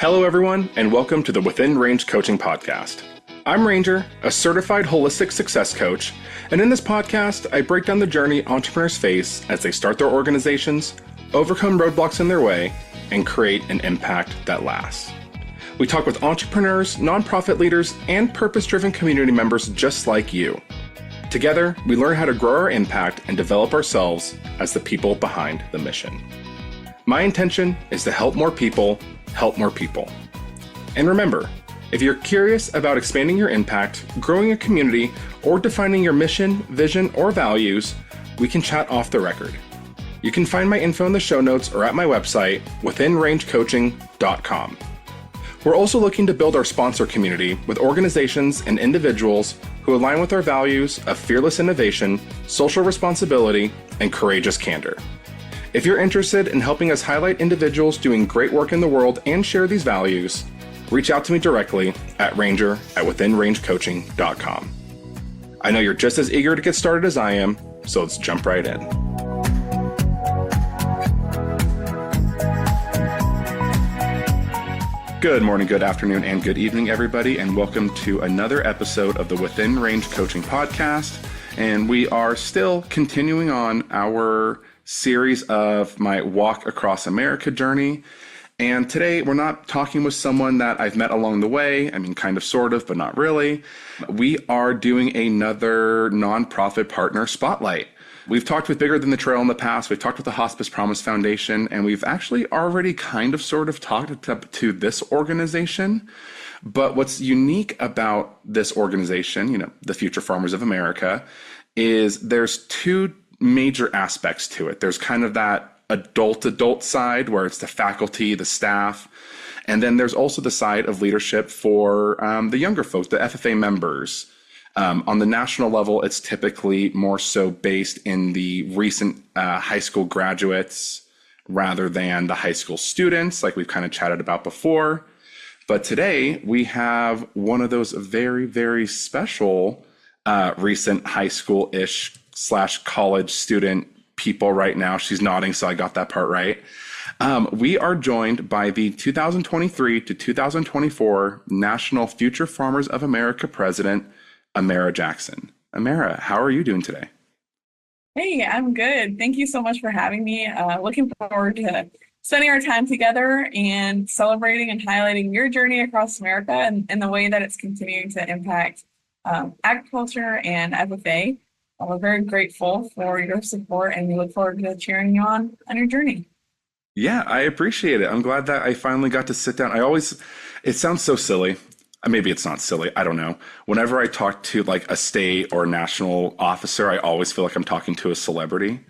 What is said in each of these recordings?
Hello, everyone, and welcome to the Within Range Coaching Podcast. I'm Ranger, a certified holistic success coach, and in this podcast, I break down the journey entrepreneurs face as they start their organizations, overcome roadblocks in their way, and create an impact that lasts. We talk with entrepreneurs, nonprofit leaders, and purpose-driven community members just like you. Together, we learn how to grow our impact and develop ourselves as the people behind the mission. My intention is to help more people. And remember, if you're curious about expanding your impact, growing a community, or defining your mission, vision, or values, we can chat off the record. You can find my info in the show notes or at my website, withinrangecoaching.com. We're also looking to build our sponsor community with organizations and individuals who align with our values of fearless innovation, social responsibility, and courageous candor. If you're interested in helping us highlight individuals doing great work in the world and share these values, reach out to me directly at ranger@withinrangecoaching.com. I know you're just as eager to get started as I am, so let's jump right in. Good morning, good afternoon, and good evening, everybody, and welcome to another episode of the Within Range Coaching Podcast. And we are still continuing on our series of my Walk Across America journey. And today we're not talking with someone that I've met along the way. I mean, kind of, sort of, but not really. We are doing another nonprofit partner spotlight. We've talked with Bigger Than the Trail in the past. We've talked with the Hospice Promise Foundation, and we've actually already kind of sort of talked to this organization. But what's unique about this organization, the Future Farmers of America, is there's two major aspects to it. There's kind of that adult side where it's the faculty, the staff, and then there's also the side of leadership for the younger folks, the FFA members. On the national level, it's typically more so based in the recent high school graduates rather than the high school students, like we've kind of chatted about before. But today we have one of those very, very special recent high school-ish / college student people right now. She's nodding, so I got that part right. We are joined by the 2023 to 2024 National Future Farmers of America President, Amara Jackson. Amara, how are you doing today? Hey, I'm good. Thank you so much for having me. Looking forward to spending our time together and celebrating and highlighting your journey across America and the way that it's continuing to impact agriculture and FFA. We're very grateful for your support, and we look forward to cheering you on your journey. Yeah, I appreciate it. I'm glad that I finally got to sit down. It sounds so silly. Maybe it's not silly. I don't know. Whenever I talk to like a state or national officer, I always feel like I'm talking to a celebrity.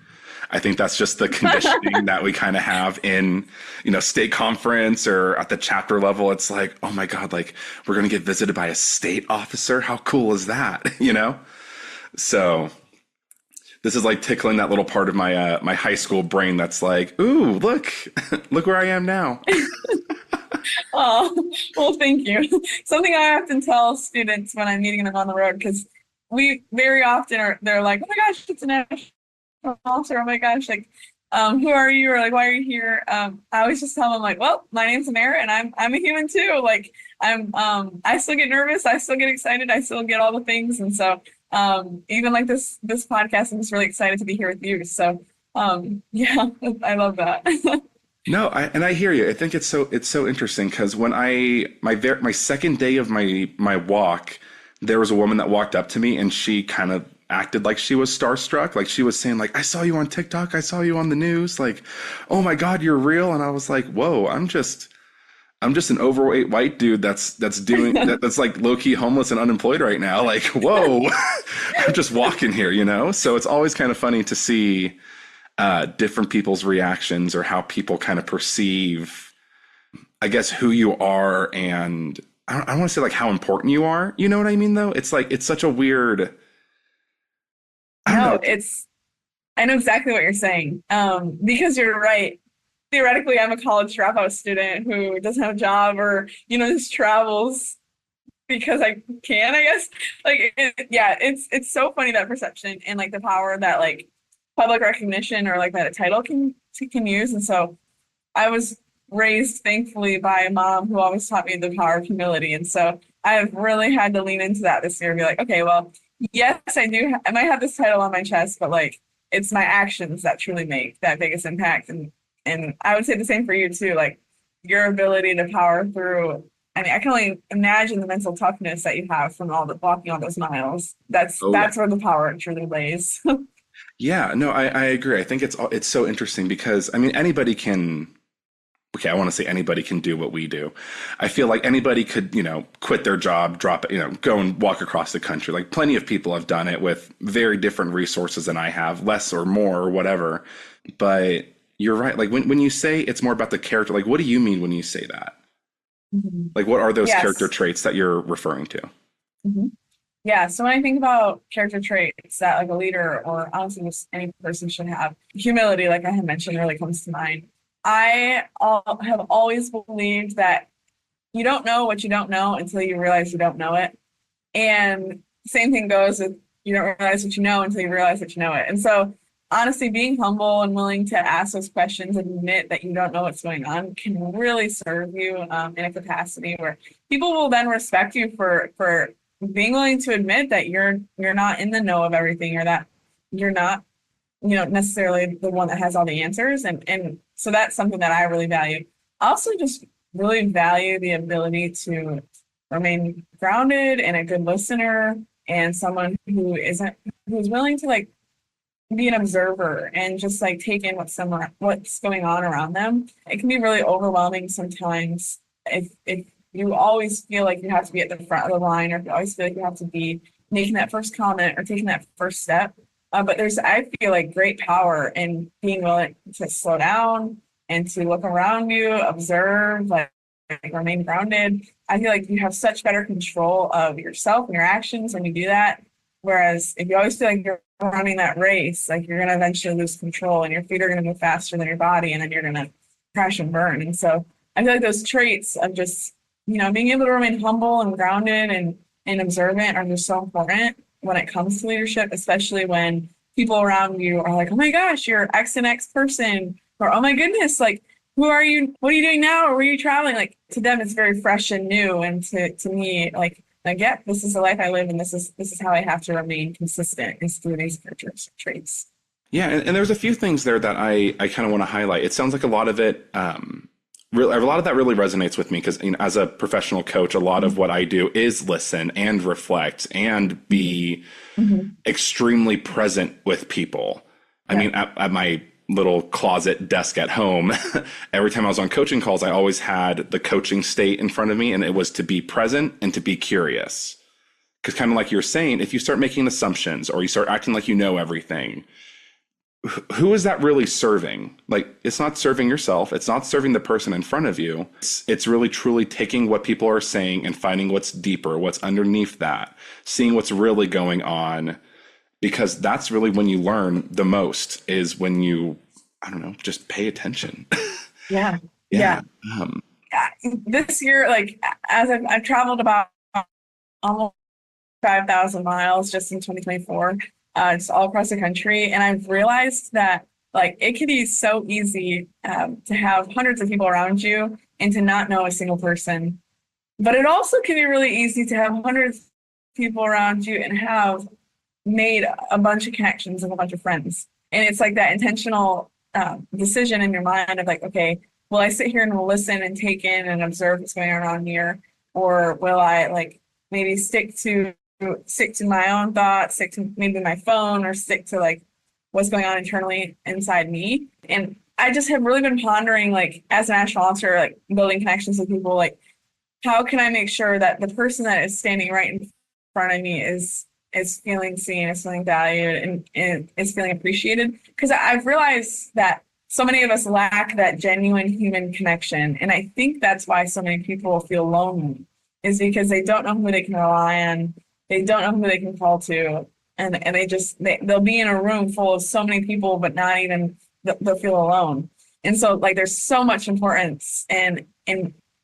I think that's just the conditioning that we kind of have in, state conference or at the chapter level. It's like, oh my God, like we're going to get visited by a state officer. How cool is that? So this is like tickling that little part of my my high school brain that's like, ooh, look where I am now. Oh, well, thank you. Something I often tell students when I'm meeting them on the road, because we very often they're like, oh my gosh, it's a national officer. Oh my gosh, like, who are you? Or like, why are you here? I always just tell them like, well, my name's Amara and I'm a human too. Like I still get nervous. I still get excited. I still get all the things. And so even like this podcast, I'm just really excited to be here with you. So yeah, I love that. No, I hear you. I think it's so interesting because when my second day of my walk, there was a woman that walked up to me and she kind of acted like she was starstruck. Like she was saying like, I saw you on TikTok. I saw you on the news. Like, oh my God, you're real. And I was like, whoa, I'm just an overweight white dude that's that's like low key homeless and unemployed right now. Like, whoa, I'm just walking here, So it's always kind of funny to see different people's reactions or how people kind of perceive, I guess, who you are. And I don't want to say like how important you are. You know what I mean, though? It's like, it's such a weird. I know exactly what you're saying. Because you're right. Theoretically, I'm a college dropout student who doesn't have a job or, just travels because I can, I guess. Like, it's so funny, that perception and like the power that like public recognition or like that a title can use. And so I was raised, thankfully, by a mom who always taught me the power of humility. And so I've really had to lean into that this year and be like, okay, well, yes, I do. I might have this title on my chest, but like it's my actions that truly make that biggest impact. And I would say the same for you too. Like your ability to power through. I mean, I can only imagine the mental toughness that you have from all the walking all those miles. That's Oh, yeah. that's where the power truly lays. Yeah, no, I agree. I think it's so interesting because I mean anybody can okay, I want to say anybody can do what we do. I feel like anybody could, quit their job, drop it, go and walk across the country. Like plenty of people have done it with very different resources than I have, less or more or whatever. But you're right. Like when you say it's more about the character, like what do you mean when you say that? Mhm. Like what are those character Yes. traits that you're referring to? Mhm. Yeah. So when I think about character traits that like a leader or honestly just any person should have, humility, like I had mentioned, really comes to mind. Have always believed that you don't know what you don't know until you realize you don't know it. And same thing goes with you don't realize what you know until you realize that you know it. And so honestly, being humble and willing to ask those questions and admit that you don't know what's going on can really serve you in a capacity where people will then respect you for being willing to admit that you're not in the know of everything or that you're not necessarily the one that has all the answers. And so that's something that I really value. I also just really value the ability to remain grounded and a good listener and someone who's willing to like be an observer and just like take in what's going on around them. It can be really overwhelming sometimes if you always feel like you have to be at the front of the line, or if you always feel like you have to be making that first comment or taking that first step. But I feel like great power in being willing to slow down and to look around you, observe, like remain grounded. I feel like you have such better control of yourself and your actions when you do that. Whereas if you always feel like you're running that race, like you're going to eventually lose control and your feet are going to move faster than your body and then you're going to crash and burn. And so I feel like those traits of just, being able to remain humble and grounded and observant are just so important when it comes to leadership, especially when people around you are like, oh my gosh, you're X and X person, or oh my goodness, like who are you? What are you doing now? Or were you traveling? Like to them, it's very fresh and new. And to me, like, yeah, this is the life I live and this is how I have to remain consistent is through these character traits. Yeah, and there's a few things there that I kind of want to highlight. It sounds like a lot of it, really, a lot of that really resonates with me because as a professional coach, a lot of what I do is listen and reflect and be Mhm. extremely present with people. I Yeah. mean, at my little closet desk at home, every time I was on coaching calls, I always had the coaching state in front of me, and it was to be present and to be curious. Because kind of like you're saying, if you start making assumptions or you start acting like you know everything, who is that really serving? Like, it's not serving yourself. It's not serving the person in front of you. It's really truly taking what people are saying and finding what's deeper, what's underneath that, seeing what's really going on. Because that's really when you learn the most is when you, I don't know, just pay attention. Yeah. Yeah. Yeah. Um, This year, like as I've traveled about almost 5,000 miles just in 2024, just all across the country. And I've realized that like it can be so easy to have hundreds of people around you and to not know a single person. But it also can be really easy to have hundreds of people around you and have made a bunch of connections and a bunch of friends. And it's like that intentional decision in your mind of like, okay, will I sit here and listen and take in and observe what's going on around here? Or will I like maybe stick to my own thoughts, stick to maybe my phone, or stick to like what's going on internally inside me? And I just have really been pondering like as an national officer, like building connections with people, like how can I make sure that the person that is standing right in front of me is feeling seen, is feeling valued, and is feeling appreciated? Because I've realized that so many of us lack that genuine human connection. And I think that's why so many people feel lonely, is because they don't know who they can rely on. They don't know who they can call to. And they'll be in a room full of so many people, but not even, they'll feel alone. And so like there's so much importance in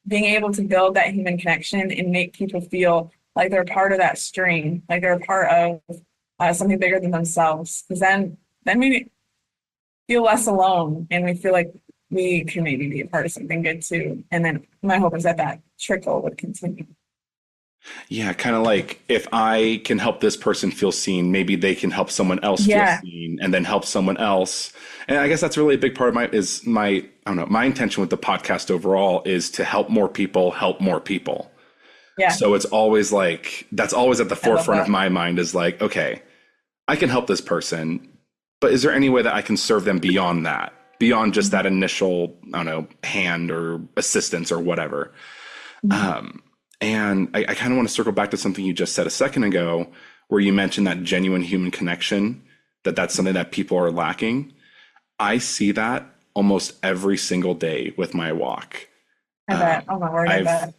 being able to build that human connection and make people feel like they're part of that string, like they're a part of something bigger than themselves. Because then we feel less alone and we feel like we can maybe be a part of something good too. And then my hope is that that trickle would continue. Yeah, kind of like if I can help this person feel seen, maybe they can help someone else feel Yeah. seen and then help someone else. And I guess that's really a big part of I don't know, my intention with the podcast overall is to help more people help more people. Yeah. So it's always like, that's always at the I love forefront of that. my mind is like, okay, I can help this person, but is there any way that I can serve them beyond that? Beyond just that initial, I don't know, hand or assistance or whatever. Mhm. And I kind of want to circle back to something you just said a second ago, where you mentioned that genuine human connection, that's something that people are lacking. I see that almost every single day with my walk. I bet. Oh my word, I I've bet.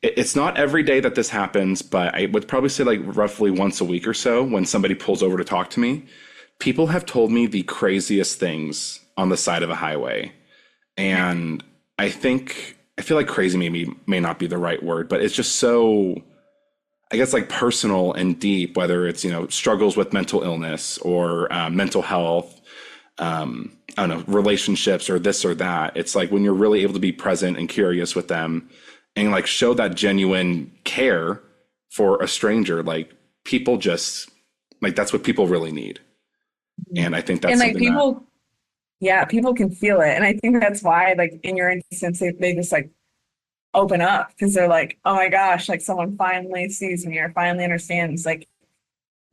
It's not every day that this happens, but I would probably say like roughly once a week or so when somebody pulls over to talk to me. People have told me the craziest things on the side of a highway. And I feel like crazy maybe may not be the right word, but it's just so, I guess, like personal and deep, whether it's, struggles with mental illness or mental health, I don't know, relationships or this or that. It's like when you're really able to be present and curious with them and like show that genuine care for a stranger, like people just like that's what people really need. And I think that's And like something that, people, yeah, people can feel it. And I think that's why, like in your instance, they just like open up because they're like, oh my gosh, like someone finally sees me or finally understands. Like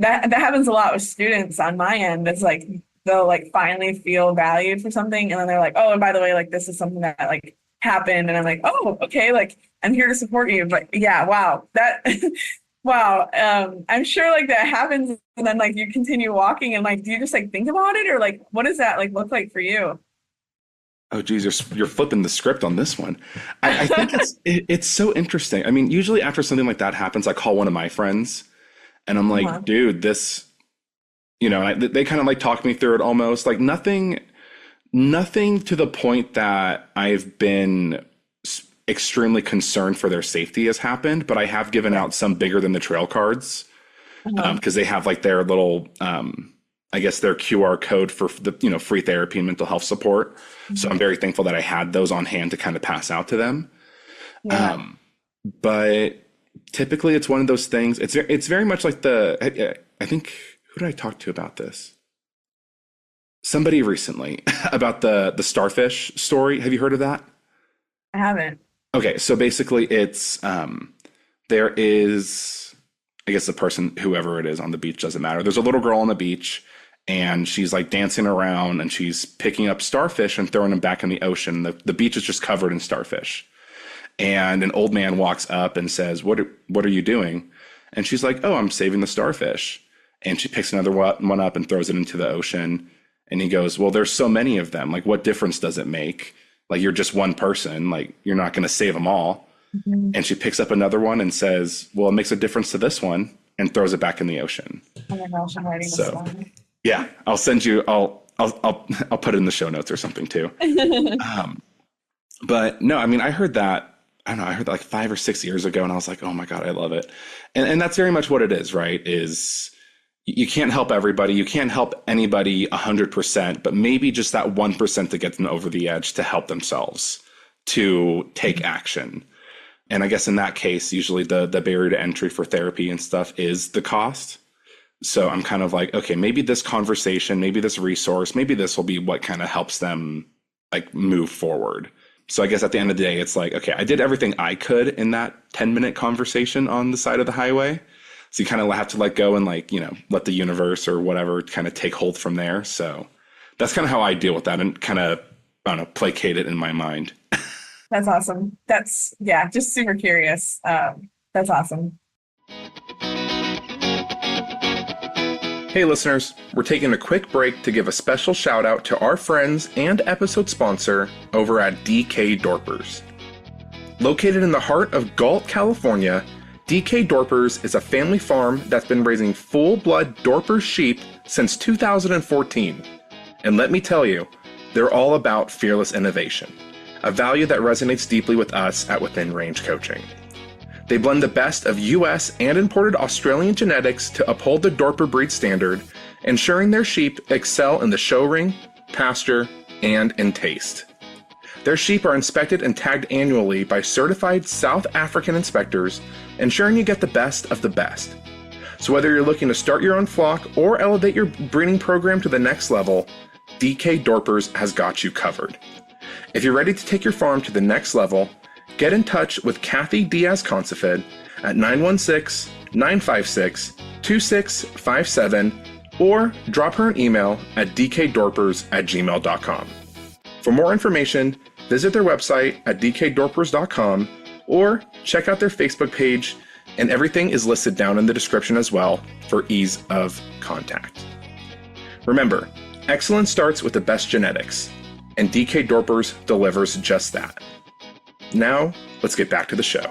that happens a lot with students on my end. It's like they'll like finally feel valued for something, and then they're like, oh, and by the way, like this is something that like happened, and I'm like, oh, okay, like I'm here to support you. But yeah, wow, that wow. I'm sure like that happens, and then like you continue walking, and like, do you just like think about it, or like what does that like look like for you? oh geez, you're flipping the script on this one. I think it's so interesting. I mean, usually after something like that happens, I call one of my friends and I'm like, Uh-huh. dude, this, they kind of like talk me through it almost like nothing to the point that I've been extremely concerned for their safety has happened, but I have given Yeah. out some bigger than the trail cards Uh-huh. because they have like their little, I guess their QR code for the, free therapy and mental health support. So I'm Mhm. very thankful that I had those on hand to kind of pass out to them. Yeah. But typically it's one of those things. It's very much like I think, who did I talk to about this? Somebody recently about the starfish story. Have you heard of that? I haven't. Okay, so basically it's there is, I guess the person, whoever it is on the beach, doesn't matter. There's a little girl on the beach and she's like dancing around and she's picking up starfish and throwing them back in the ocean. The beach is just covered in starfish. And an old man walks up and says, what are you doing? And she's like, oh, I'm saving the starfish. And she picks another one up and throws it into the ocean. And he goes, well, there's so many of them. Like, what difference does it make? Like, you're just one person. Like, you're not going to save them all. Mhm. And she picks up another one and says, well, it makes a difference to this one, and throws it back in the ocean. Oh my gosh, I'm writing this So down. yeah, I'll send you, I'll put it in the show notes or something too. But no, I mean, I heard that, I don't know, I heard that like 5 or 6 years ago and I was like, oh my God, I love it. And that's very much what it is, right? Is you can't help everybody. You can't help anybody 100%, but maybe just that 1% to get them over the edge to help themselves, to take action. And I guess in that case, usually the barrier to entry for therapy and stuff is the cost. So I'm kind of like, okay, maybe this conversation, maybe this resource, maybe this will be what kind of helps them like move forward. So I guess at the end of the day, it's like, okay, I did everything I could in that 10-minute conversation on the side of the highway. So you kind of have to let go and like, let the universe or whatever kind of take hold from there. So that's kind of how I deal with that and kind of, I don't know, placate it in my mind. That's awesome. That's yeah, just super curious. That's awesome. Hey listeners, we're taking a quick break to give a special shout out to our friends and episode sponsor over at DK Dorpers. Located in the heart of Galt, California, DK Dorpers is a family farm that's been raising full-blood Dorper sheep since 2014. And let me tell you, they're all about fearless innovation, a value that resonates deeply with us at Within Range Coaching. They blend the best of US and imported Australian genetics to uphold the Dorper breed standard, ensuring their sheep excel in the show ring, pasture, and in taste. Their sheep are inspected and tagged annually by certified South African inspectors, ensuring you get the best of the best. So whether you're looking to start your own flock or elevate your breeding program to the next level, DK Dorpers has got you covered. If you're ready to take your farm to the next level, get in touch with Kathy Diaz-Consafid at 916-956-2657 or drop her an email at dkdorpers@gmail.com. For more information, visit their website at dkdorpers.com or check out their Facebook page, and everything is listed down in the description as well for ease of contact. Remember, excellence starts with the best genetics, and DK Dorpers delivers just that. Now, let's get back to the show.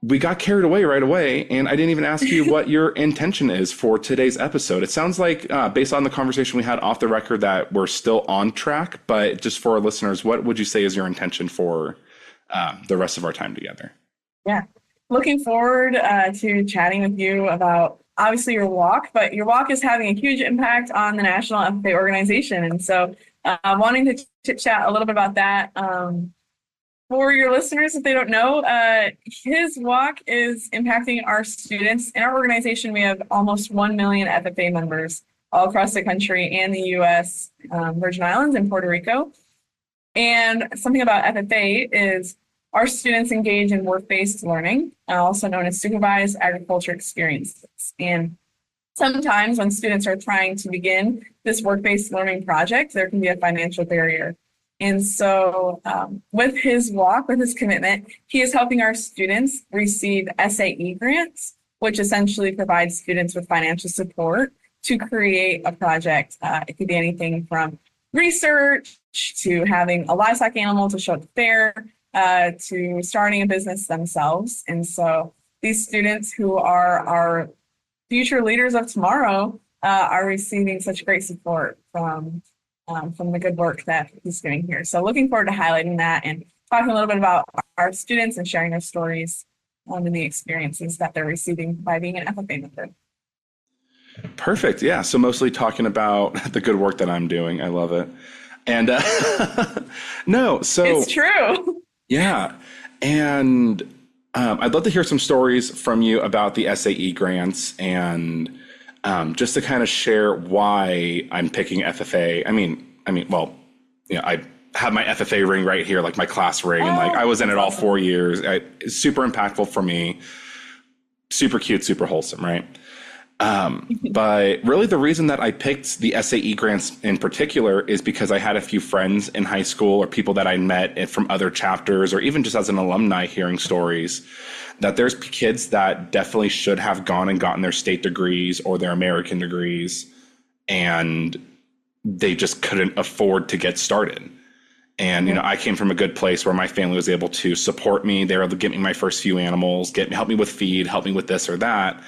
We got carried away right away, and I didn't even ask you what your intention is for today's episode. It sounds like, based on the conversation we had off the record, that we're still on track, but just for our listeners, what would you say is your intention for the rest of our time together? Yeah, looking forward to chatting with you about obviously your walk, but your walk is having a huge impact on the National FFA Organization. And so wanting to chit chat a little bit about that. For your listeners, if they don't know, his walk is impacting our students. In our organization, we have almost 1 million FFA members all across the country and the U.S., Virgin Islands, and Puerto Rico. And something about FFA is our students engage in work-based learning, also known as supervised agriculture experiences. And sometimes when students are trying to begin this work-based learning project, there can be a financial barrier. And so with his walk, with his commitment, he is helping our students receive SAE grants, which essentially provides students with financial support to create a project. It could be anything from research to having a livestock animal to show at the fair, to starting a business themselves. And so these students who are our future leaders of tomorrow are receiving such great support from the good work that he's doing here. So looking forward to highlighting that and talking a little bit about our students and sharing their stories and the experiences that they're receiving by being an FFA member. Perfect. Yeah. So mostly talking about the good work that I'm doing. I love it. And no, so it's true. Yeah. And I'd love to hear some stories from you about the SAE grants and just to kind of share why I'm picking FFA. I mean, well, I have my FFA ring right here, like my class ring, and like I was in it all 4 years. It's super impactful for me, super cute, super wholesome, right? But really the reason that I picked the SAE grants in particular is because I had a few friends in high school or people that I met from other chapters, or even just as an alumni hearing stories, that there's kids that definitely should have gone and gotten their state degrees or their American degrees, and they just couldn't afford to get started. And, I came from a good place where my family was able to support me. They were able to get me my first few animals, help me with feed, help me with this or that.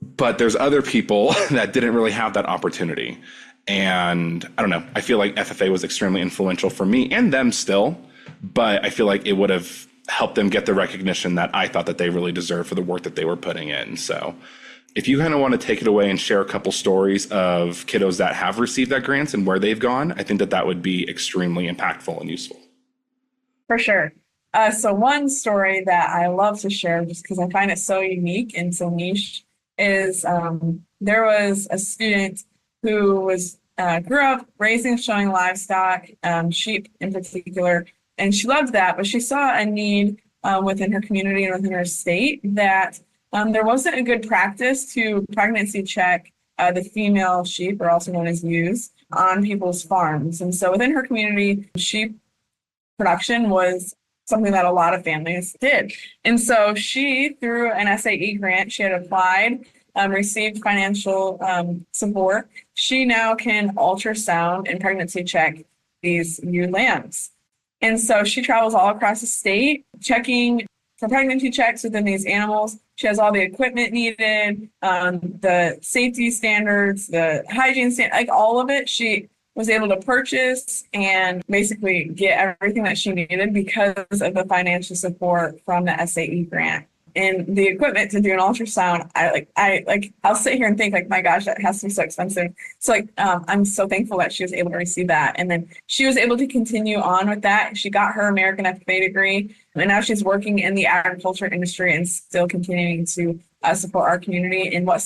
But there's other people that didn't really have that opportunity. And I don't know, I feel like FFA was extremely influential for me and them still, but I feel like it would have helped them get the recognition that I thought that they really deserved for the work that they were putting in. So if you kind of want to take it away and share a couple stories of kiddos that have received that grants and where they've gone, I think that would be extremely impactful and useful. For sure. So one story that I love to share, just because I find it so unique and so niche, is there was a student who was grew up raising and showing livestock, sheep in particular, and she loved that, but she saw a need within her community and within her state that there wasn't a good practice to pregnancy check the female sheep, or also known as ewes, on people's farms. And so within her community, sheep production was something that a lot of families did. And so she, through an SAE grant, she had applied, received financial support. She now can ultrasound and pregnancy check these ewe lambs. And so she travels all across the state, checking for pregnancy checks within these animals. She has all the equipment needed, the safety standards, the hygiene standards, like all of it. She was able to purchase and basically get everything that she needed because of the financial support from the SAE grant. and the equipment to do an ultrasound, I'll sit here and think like, my gosh, that has to be so expensive. So I'm so thankful that she was able to receive that. And then she was able to continue on with that. She got her American FFA degree, and now she's working in the agriculture industry and still continuing to support our community in what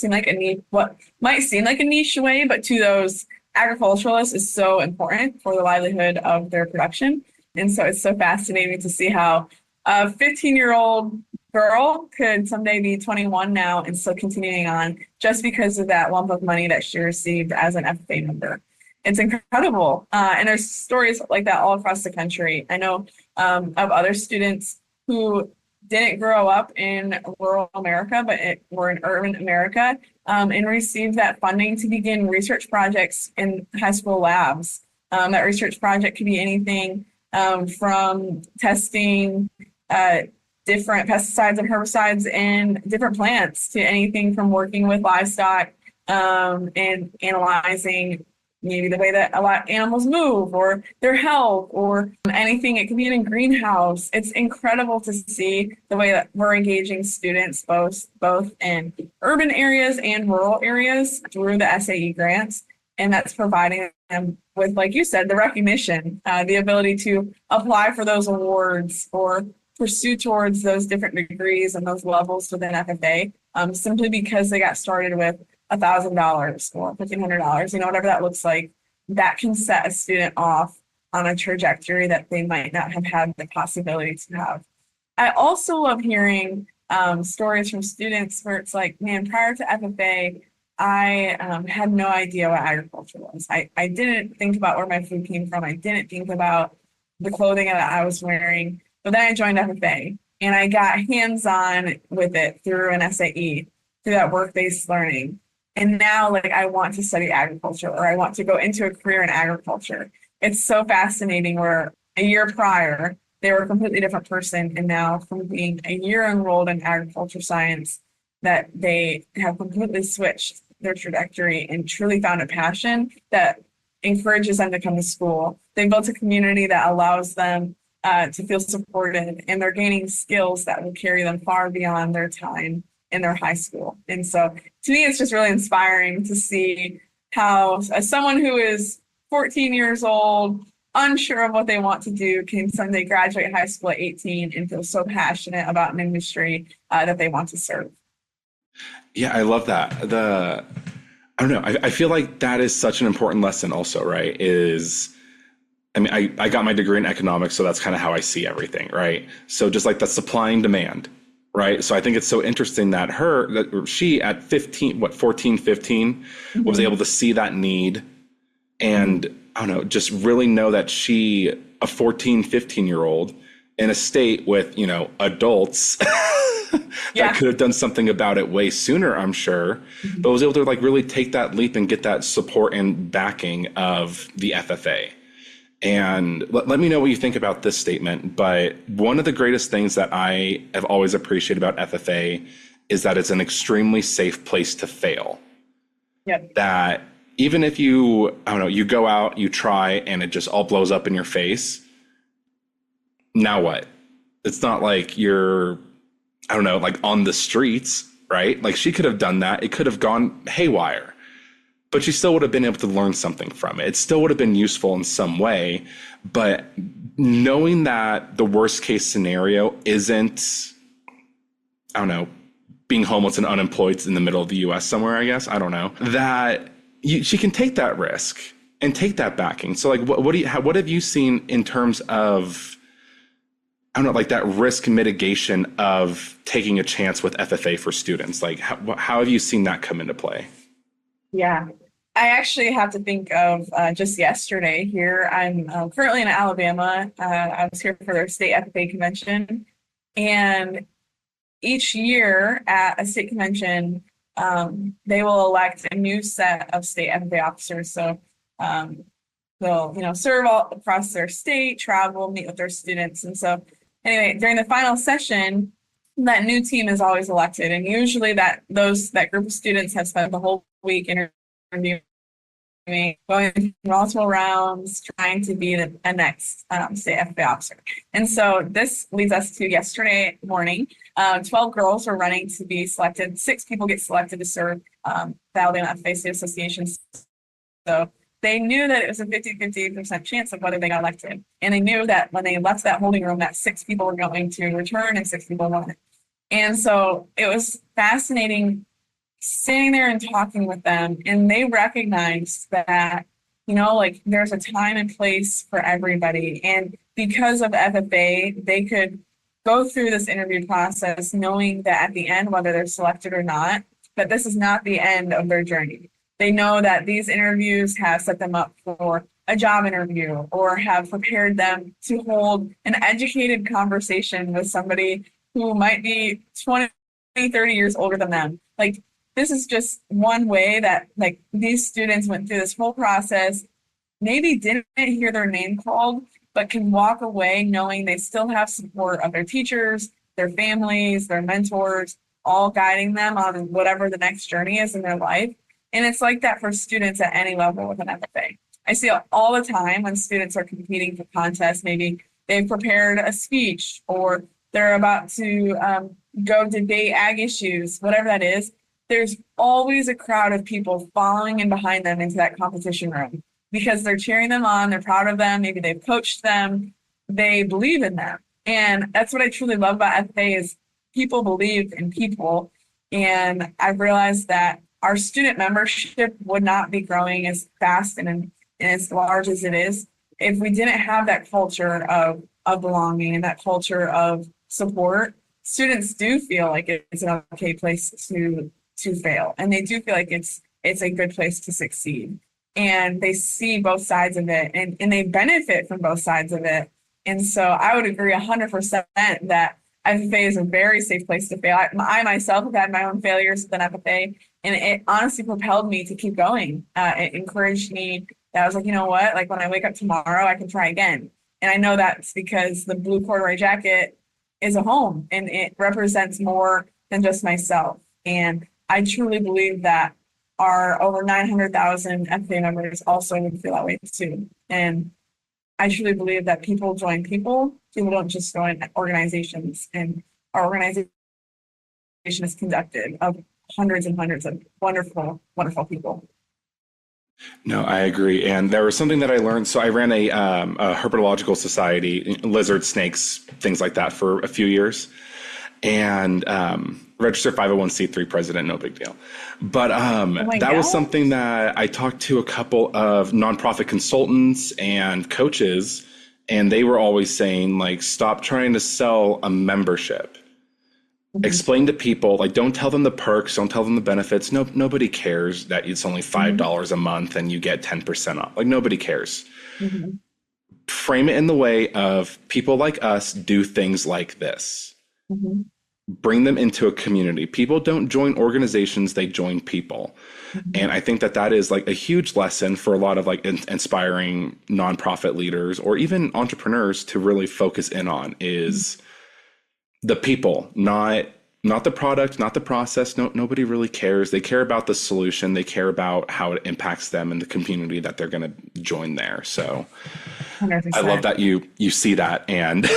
might seem like a niche way, but to those agriculturalists is so important for the livelihood of their production. And so it's so fascinating to see how a 15-year-old girl could someday be 21 now and still continuing on just because of that lump of money that she received as an FFA member. It's incredible. And there's stories like that all across the country. I know of other students who didn't grow up in rural America, but were in urban America, and received that funding to begin research projects in high school labs. That research project could be anything from testing different pesticides and herbicides in different plants to anything from working with livestock and analyzing maybe the way that a lot of animals move or their health or anything. It could be in a greenhouse. It's incredible to see the way that we're engaging students both in urban areas and rural areas through the SAE grants. And that's providing them with, like you said, the recognition, the ability to apply for those awards or pursue towards those different degrees and those levels within FFA, simply because they got started with $1,000 or $1,500, whatever that looks like. That can set a student off on a trajectory that they might not have had the possibility to have. I also love hearing stories from students where it's like, man, prior to FFA, I had no idea what agriculture was. I didn't think about where my food came from. I didn't think about the clothing that I was wearing. But then I joined FFA and I got hands-on with it through an SAE, through that work-based learning. And now I want to study agriculture or I want to go into a career in agriculture. It's so fascinating where a year prior, they were a completely different person. And now from being a year enrolled in agriculture science, that they have completely switched their trajectory and truly found a passion that encourages them to come to school. They built a community that allows them to feel supported, and they're gaining skills that will carry them far beyond their time in their high school. And so to me, it's just really inspiring to see how as someone who is 14 years old, unsure of what they want to do, can someday graduate high school at 18 and feel so passionate about an industry that they want to serve. Yeah, I love that. I don't know. I feel like that is such an important lesson also, right? I got my degree in economics, so that's kind of how I see everything, right? So just like the supply and demand, right? So I think it's so interesting that she at 14, 15 was able to see that need and I don't know, just really know that she, a 14, 15-year-old in a state with, adults that could have done something about it way sooner, I'm sure, but was able to really take that leap and get that support and backing of the FFA. And let me know what you think about this statement. But one of the greatest things that I have always appreciated about FFA is that it's an extremely safe place to fail. Yep. That even if you go out, you try, and it just all blows up in your face, now what? It's not like you're, on the streets, right? Like she could have done that. It could have gone haywire. But she still would have been able to learn something from it. It still would have been useful in some way. But knowing that the worst case scenario isn't, being homeless and unemployed in the middle of the US somewhere, I guess, I don't know, that she can take that risk and take that backing. So what have you seen in terms of, that risk mitigation of taking a chance with FFA for students? How have you seen that come into play? Yeah, I actually have to think of just yesterday here. I'm currently in Alabama. I was here for their state FFA convention. And each year at a state convention, they will elect a new set of state FFA officers. So they'll, serve all across their state, travel, meet with their students. And so anyway, during the final session, that new team is always elected. And usually that group of students have spent the whole week interviewing going through multiple rounds, trying to be a next, say, FFA officer. And so this leads us to yesterday morning. 12 girls were running to be selected. 6 people get selected to serve the Alabama FFA State Association. So they knew that it was a 50-50% chance of whether they got elected. And they knew that when they left that holding room, that 6 people were going to return and 6 people won. And so it was fascinating sitting there and talking with them, and they recognized that, like there's a time and place for everybody. And because of FFA, they could go through this interview process knowing that at the end, whether they're selected or not, that this is not the end of their journey. They know that these interviews have set them up for a job interview or have prepared them to hold an educated conversation with somebody who might be 20, 30 years older than them. Like, this is just one way that like these students went through this whole process, maybe didn't hear their name called, but can walk away knowing they still have support of their teachers, their families, their mentors, all guiding them on whatever the next journey is in their life. And it's like that for students at any level with an FFA. I see it all the time when students are competing for contests. Maybe they've prepared a speech or they're about to go debate ag issues, whatever that is. There's always a crowd of people following in behind them into that competition room because they're cheering them on, they're proud of them, maybe they've coached them, they believe in them. And that's what I truly love about FFA is people believe in people. And I've realized that our student membership would not be growing as fast and as large as it is if we didn't have that culture of belonging and that culture of support. Students do feel like it's an okay place to fail, and they do feel like it's a good place to succeed, and they see both sides of it, and they benefit from both sides of it. And so I would agree 100% that FFA is a very safe place to fail. I myself have had my own failures with an FFA, and it honestly propelled me to keep going. It encouraged me that I was like, you know what, like when I wake up tomorrow, I can try again. And I know that's because the blue corduroy jacket is a home, and it represents more than just myself. And I truly believe that our over 900,000 FFA members also would feel that way too. And I truly believe that people join people. People don't just join organizations. And our organization is conducted of hundreds and hundreds of wonderful, wonderful people. No, I agree. And there was something that I learned. So I ran a herpetological society, lizards, snakes, things like that for a few years. And registered 501c3 president, no big deal. But that was something that I talked to a couple of nonprofit consultants and coaches, and they were always saying, like, stop trying to sell a membership. Explain to people, like, don't tell them the perks, don't tell them the benefits. Nobody cares that it's only $5 a month and you get 10% off. Like, nobody cares. Frame it in the way of people like us do things like this. Bring them into a community. People don't join organizations, they join people. And I think that is like a huge lesson for a lot of like inspiring nonprofit leaders or even entrepreneurs to really focus in on is the people, not the product, not the process. Nobody really cares. They care about the solution. They care about how it impacts them and the community that they're going to join there. So 100%. I love that you see that and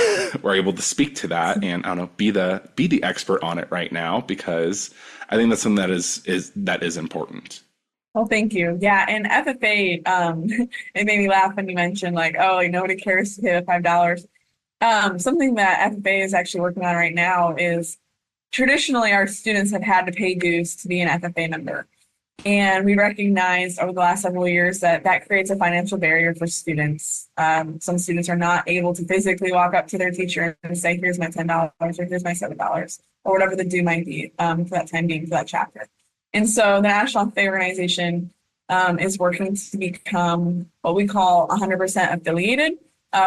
we're able to speak to that and I don't know, be the expert on it right now, because I think that's something that is important. Well, thank you. Yeah, and FFA, it made me laugh when you mentioned like, oh, like nobody cares to pay the $5. Something that FFA is actually working on right now is traditionally our students have had to pay dues to be an FFA member. And we recognized over the last several years that creates a financial barrier for students. Some students are not able to physically walk up to their teacher and say, here's my $10 or here's my $7 or whatever the due might be for that time being for that chapter. And so the National FFA Organization is working to become what we call 100% affiliated,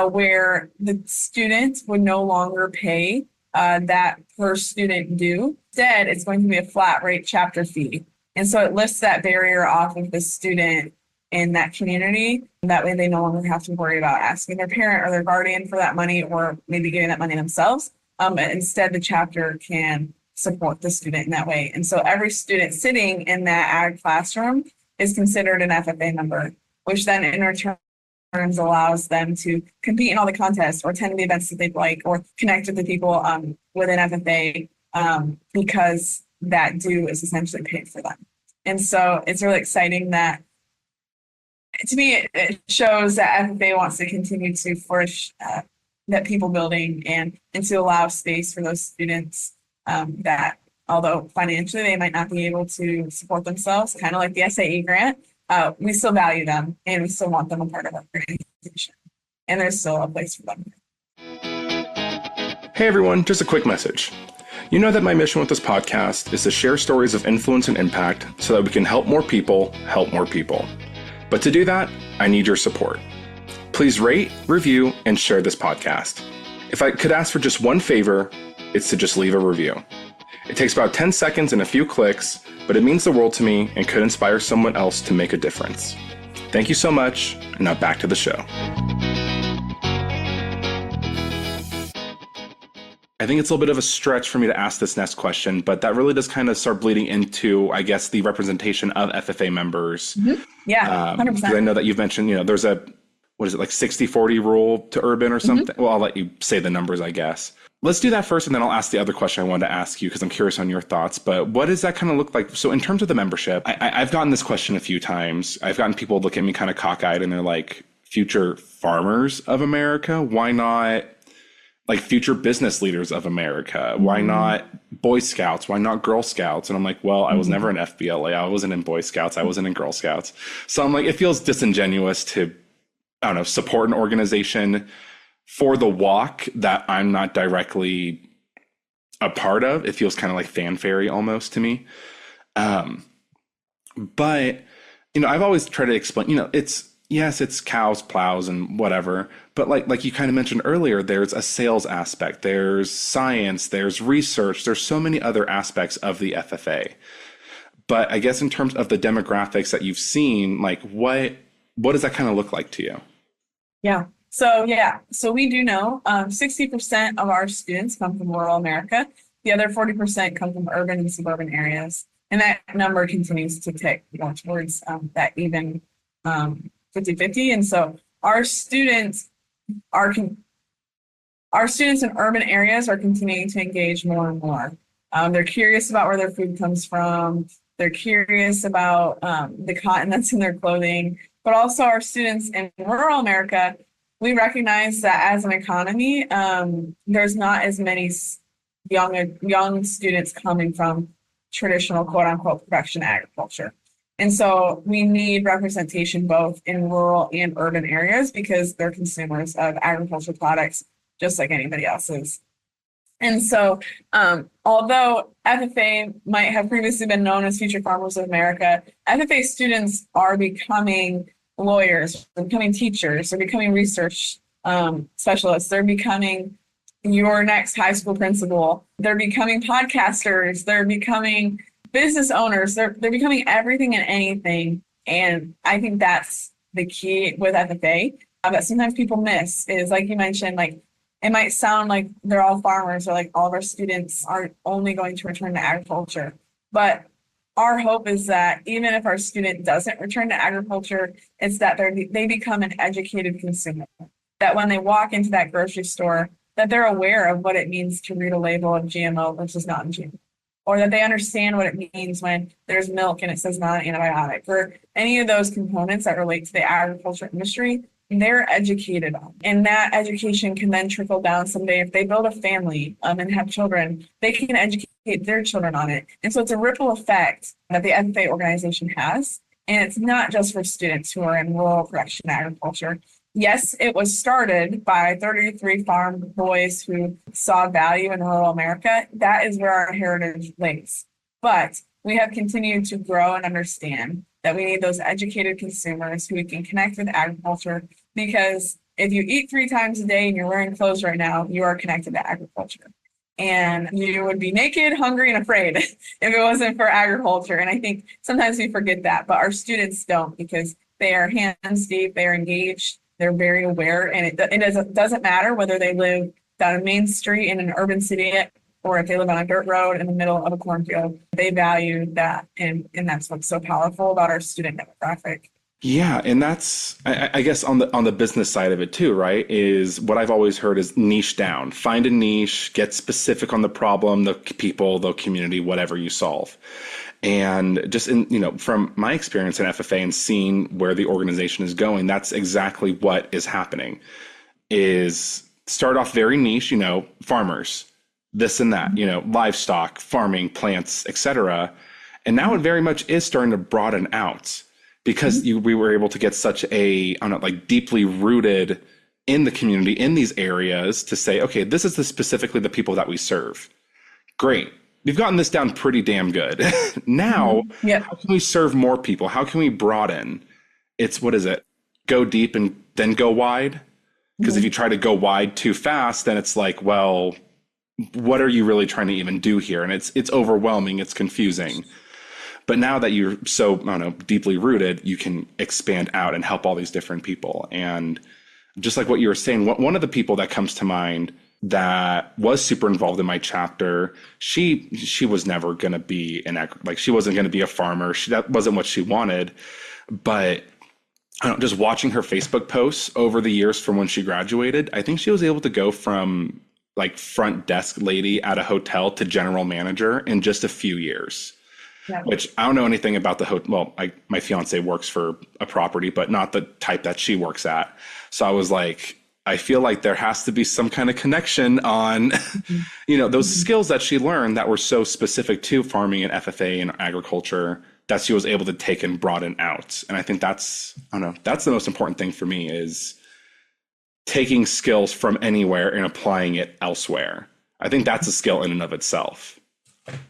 where the student would no longer pay that per student due. Instead, it's going to be a flat rate chapter fee. And so it lifts that barrier off of the student in that community. That way they no longer have to worry about asking their parent or their guardian for that money or maybe getting that money themselves. Instead, the chapter can support the student in that way. And so every student sitting in that ag classroom is considered an FFA member, which then in return allows them to compete in all the contests or attend the events that they'd like or connect with the people within FFA because that due is essentially paid for them. And so it's really exciting that, to me, it shows that FFA wants to continue to flourish that people building and to allow space for those students that, although financially they might not be able to support themselves, kind of like the SAE grant, we still value them and we still want them a part of our organization. And there's still a place for them. Hey everyone, just a quick message. You know that my mission with this podcast is to share stories of influence and impact so that we can help more people help more people. But to do that, I need your support. Please rate, review, and share this podcast. If I could ask for just one favor, it's to just leave a review. It takes about 10 seconds and a few clicks, but it means the world to me and could inspire someone else to make a difference. Thank you so much, and now back to the show. I think it's a little bit of a stretch for me to ask this next question, but that really does kind of start bleeding into, I guess, the representation of FFA members. Mm-hmm. Yeah, 100%. Because I know that you've mentioned, there's a, what is it, like 60-40 rule to urban or something? Mm-hmm. Well, I'll let you say the numbers, I guess. Let's do that first, and then I'll ask the other question I wanted to ask you because I'm curious on your thoughts. But what does that kind of look like? So in terms of the membership, I've gotten this question a few times. I've gotten people look at me kind of cockeyed, and they're like, future farmers of America? Why not like future business leaders of America? Why not Boy Scouts? Why not Girl Scouts? And I'm like, well, I was never in FBLA. I wasn't in Boy Scouts. I wasn't in Girl Scouts. So I'm like, it feels disingenuous to, I don't know, support an organization for the walk that I'm not directly a part of. It feels kind of like fanfare almost to me. But, I've always tried to explain, it's cows, plows, and whatever. But like you kind of mentioned earlier, there's a sales aspect, there's science, there's research, there's so many other aspects of the FFA. But I guess in terms of the demographics that you've seen, like what does that kind of look like to you? Yeah. So we do know 60% of our students come from rural America. The other 40% come from urban and suburban areas. And that number continues to tick more towards that even 50-50. And so our students in urban areas are continuing to engage more and more. They're curious about where their food comes from. They're curious about the cotton that's in their clothing. But also our students in rural America, we recognize that as an economy, there's not as many young students coming from traditional quote unquote production agriculture. And so we need representation both in rural and urban areas because they're consumers of agricultural products just like anybody else is. And so although FFA might have previously been known as Future Farmers of America, FFA students are becoming lawyers, they're becoming teachers, they're becoming research specialists, they're becoming your next high school principal, they're becoming podcasters, they're becoming business owners, they're becoming everything and anything. And I think that's the key with FFA that sometimes people miss is, like you mentioned, like it might sound like they're all farmers or like all of our students are only going to return to agriculture. But our hope is that even if our student doesn't return to agriculture, it's that they become an educated consumer. That when they walk into that grocery store, that they're aware of what it means to read a label of GMO versus non-GMO. Or that they understand what it means when there's milk and it says non-antibiotic, or any of those components that relate to the agriculture industry, they're educated on. And that education can then trickle down someday. If they build a family and have children, they can educate their children on it. And so it's a ripple effect that the FFA organization has. And it's not just for students who are in rural production agriculture. Yes, it was started by 33 farm boys who saw value in rural America. That is where our heritage lays. But we have continued to grow and understand that we need those educated consumers who we can connect with agriculture, because if you eat 3 times a day and you're wearing clothes right now, you are connected to agriculture. And you would be naked, hungry, and afraid if it wasn't for agriculture. And I think sometimes we forget that, but our students don't, because they are hands deep, they're engaged, they're very aware, and it doesn't matter whether they live down a main street in an urban city or if they live on a dirt road in the middle of a cornfield, they value that. And that's what's so powerful about our student demographic. Yeah, and that's I guess on the business side of it too, right? Is what I've always heard is niche down. Find a niche, get specific on the problem, the people, the community, whatever you solve. And just in, from my experience in FFA and seeing where the organization is going, that's exactly what is happening. Is start off very niche, farmers, this and that, livestock, farming, plants, etc. And now it very much is starting to broaden out because we were able to get such a, I don't know, like deeply rooted in the community in these areas to say, okay, this is specifically the people that we serve. Great. We've gotten this down pretty damn good. Now, how can we serve more people? How can we broaden? It's, what is it? Go deep and then go wide? Because if you try to go wide too fast, then it's like, well, what are you really trying to even do here? And it's overwhelming. It's confusing. But now that you're so, I don't know, deeply rooted, you can expand out and help all these different people. And just like what you were saying, one of the people that comes to mind that was super involved in my chapter, she was never going to be she wasn't going to be a farmer. That wasn't what she wanted. But I don't know, just watching her Facebook posts over the years from when she graduated, I think she was able to go from like front desk lady at a hotel to general manager in just a few years. Yeah. Which I don't know anything about the hotel. Well, my fiance works for a property, but not the type that she works at. So I was like, I feel like there has to be some kind of connection on, those skills that she learned that were so specific to farming and FFA and agriculture that she was able to take and broaden out. And I think that's the most important thing for me is taking skills from anywhere and applying it elsewhere. I think that's a skill in and of itself.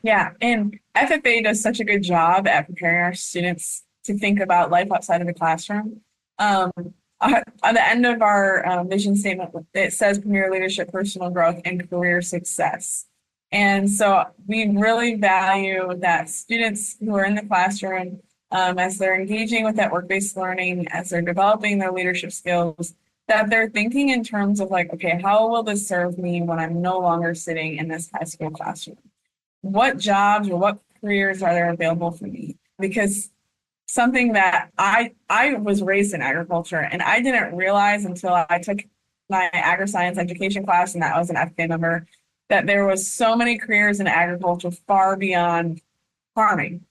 Yeah, and FFA does such a good job at preparing our students to think about life outside of the classroom. At the end of our vision statement, it says premier leadership, personal growth, and career success. And so we really value that students who are in the classroom, as they're engaging with that work-based learning, as they're developing their leadership skills, that they're thinking in terms of like, okay, how will this serve me when I'm no longer sitting in this high school classroom? What jobs or what careers are there available for me? Because something that I was raised in agriculture and I didn't realize until I took my agri-science education class, and that was an FFA member, that there was so many careers in agriculture far beyond farming.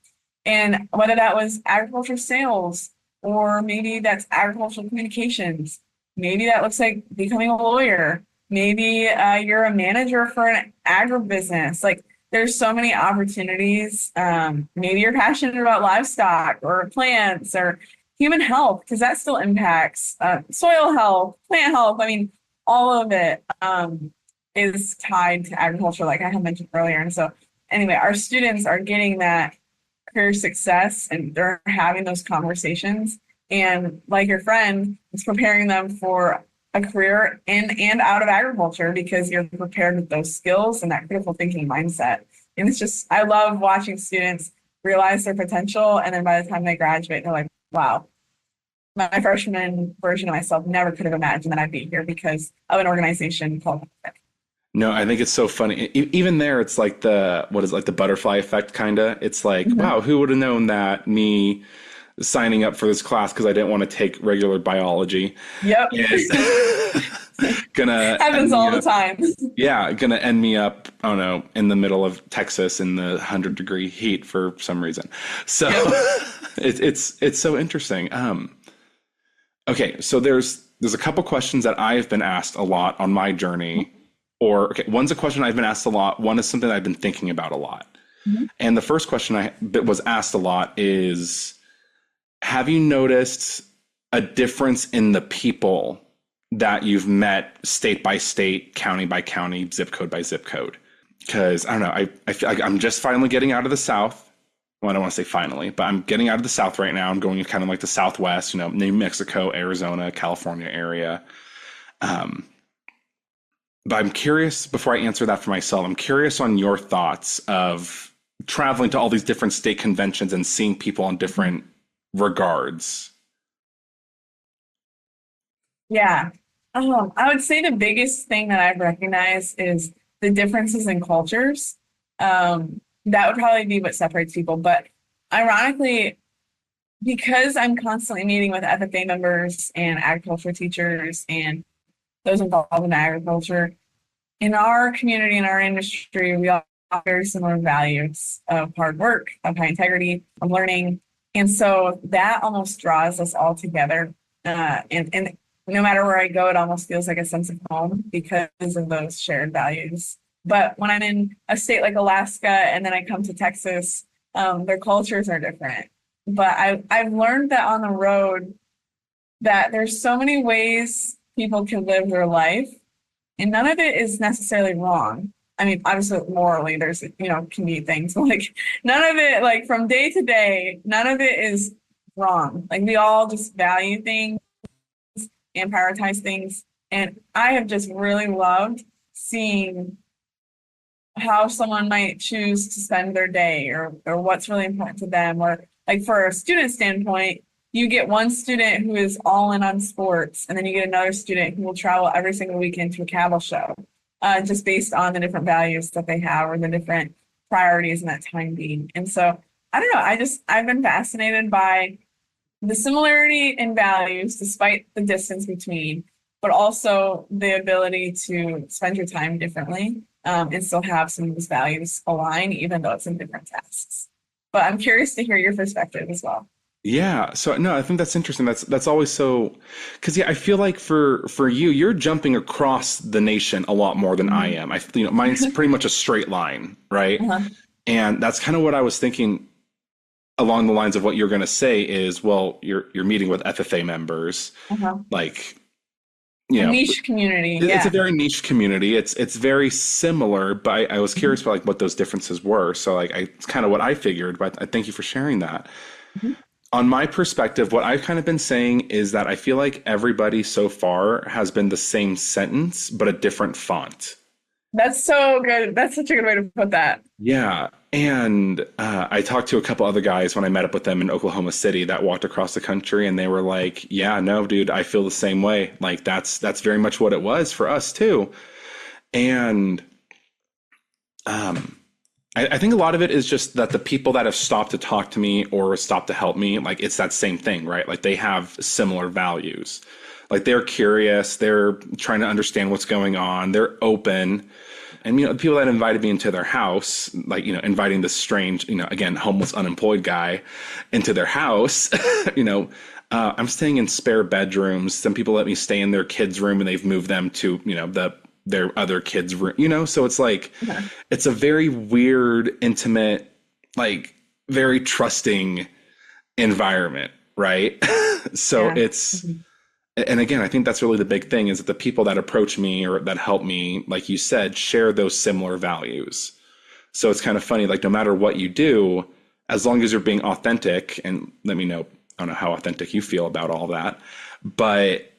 And whether that was agriculture sales, or maybe that's agricultural communications, maybe that looks like becoming a lawyer, maybe you're a manager for an agribusiness. Like, there's so many opportunities. Maybe you're passionate about livestock or plants or human health, because that still impacts soil health, plant health. I mean, all of it is tied to agriculture, like I had mentioned earlier. And so anyway, our students are getting that career success and they're having those conversations. And like your friend, it's preparing them for a career in and out of agriculture because you're prepared with those skills and that critical thinking mindset. And it's just, I love watching students realize their potential. And then by the time they graduate, they're like, wow, my freshman version of myself never could have imagined that I'd be here because of an organization called FFA. No, I think it's so funny. Even there, it's like the butterfly effect, kind of. It's like, wow, who would have known that me signing up for this class because I didn't want to take regular biology. Yep. Gonna happens all the time. Yeah, gonna end me up, I don't know, in the middle of Texas in the 100-degree heat for some reason. So it's so interesting. Okay, so there's a couple questions that I've been asked a lot on my journey. One's a question I've been asked a lot. One is something I've been thinking about a lot. And the first question that was asked a lot is, have you noticed a difference in the people that you've met state by state, county by county, zip code by zip code? Because I don't know, I feel like I'm just finally getting out of the South. Well, I don't want to say finally, but I'm getting out of the South right now. I'm going to kind of like the Southwest, New Mexico, Arizona, California area. But I'm curious, before I answer that for myself, I'm curious on your thoughts of traveling to all these different state conventions and seeing people in different regards. Yeah. I would say the biggest thing that I've recognized is the differences in cultures. That would probably be what separates people. But ironically, because I'm constantly meeting with FFA members and agriculture teachers and those involved in agriculture, in our community, in our industry, we all have very similar values of hard work, of high integrity, of learning. And so that almost draws us all together. And no matter where I go, it almost feels like a sense of home because of those shared values. But when I'm in a state like Alaska and then I come to Texas, their cultures are different. But I've learned that on the road that there's so many ways people can live their life, and none of it is necessarily wrong. I mean, obviously morally there's, can be things like none of it, like from day to day, none of it is wrong. Like we all just value things and prioritize things. And I have just really loved seeing how someone might choose to spend their day or what's really important to them. Or like for a student standpoint, you get one student who is all in on sports, and then you get another student who will travel every single weekend to a cattle show, just based on the different values that they have or the different priorities in that time being. And so I don't know, I've been fascinated by the similarity in values despite the distance between, but also the ability to spend your time differently, and still have some of these values align, even though it's in different tasks. But I'm curious to hear your perspective as well. Yeah. So no, I think that's interesting. That's always so, because yeah, I feel like for you, you're jumping across the nation a lot more than I Mhm. am. Mine's pretty much a straight line, right? Uh-huh. And that's kind of what I was thinking along the lines of what you're going to say is, well, you're meeting with FFA members, Uh-huh. like, A niche community, it's a yeah. very niche community. It's very similar, but I was Mhm. curious about like what those differences were. So like it's kind of what I figured, but I thank you for sharing that. Mhm. On my perspective, what I've kind of been saying is that I feel like everybody so far has been the same sentence, but a different font. That's so good. That's such a good way to put that. Yeah. And I talked to a couple other guys when I met up with them in Oklahoma City that walked across the country, and they were like, yeah, no, dude, I feel the same way. Like that's very much what it was for us too. And um, I think a lot of it is just that the people that have stopped to talk to me or stopped to help me, like it's that same thing, right? Like they have similar values. Like they're curious, they're trying to understand what's going on, they're open. And the people that invited me into their house, like, inviting this strange, again, homeless, unemployed guy into their house, I'm staying in spare bedrooms. Some people let me stay in their kids' room and they've moved them to, their other kids' room, so it's like, Okay. it's a very weird, intimate, like very trusting environment, right? So Yeah. it's, Mhm. and again, I think that's really the big thing is that the people that approach me or that help me, like you said, share those similar values. So it's kind of funny, like no matter what you do, as long as you're being authentic, and let me know, I don't know how authentic you feel about all that, but